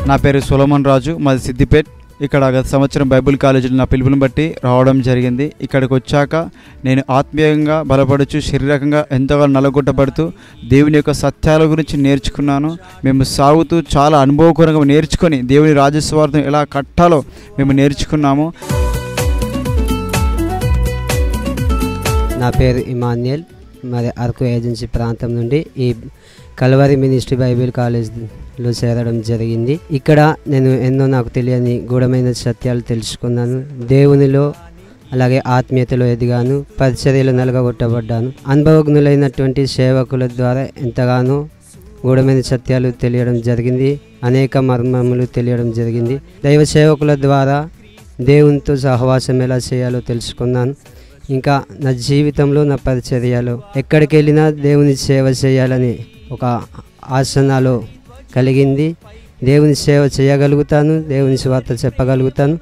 నా పేరు సొలొమన్ రాజు, మాది సిద్దిపేట్. ఇక్కడ గత సంవత్సరం బైబిల్ కాలేజీలో నా పిలుపుని బట్టి రావడం జరిగింది. ఇక్కడికి వచ్చాక నేను ఆత్మీయంగా బలపడుచు, శారీరకంగా ఎంతగా నలగొట్టబడుతూ దేవుని యొక్క సత్యాల గురించి నేర్చుకున్నాను. మేము సాగుతూ చాలా అనుభవపూర్వకంగా నేర్చుకొని దేవుని రాజస్వార్థం ఎలా కట్టాలో మేము నేర్చుకున్నాము. నా పేరు ఇమాన్యుయల్, మరి అరకు ఏజెన్సీ ప్రాంతం నుండి ఈ కల్వరి మినిస్ట్రీ బైబిల్ కాలేజ్లో చేరడం జరిగింది. ఇక్కడ నేను ఎన్నో నాకు తెలియని గూఢమైన సత్యాలు తెలుసుకున్నాను. దేవునిలో అలాగే ఆత్మీయతలో ఎదిగాను, పరిచర్యలో నలగొట్టబడ్డాను. అనుభవజ్ఞులైనటువంటి సేవకుల ద్వారా ఎంతగానో గూఢమైన సత్యాలు తెలియడం జరిగింది, అనేక మర్మములు తెలియడం జరిగింది. దైవ సేవకుల ద్వారా దేవునితో సహవాసం ఎలా చేయాలో తెలుసుకున్నాను. ఇంకా నా జీవితంలో, నా పరిచర్యలో ఎక్కడికి వెళ్ళినా దేవుని సేవ చేయాలని ఒక ఆశ నాలో కలిగింది. దేవుని సేవ చేయగలుగుతాను, దేవుని సువార్త చెప్పగలుగుతాను.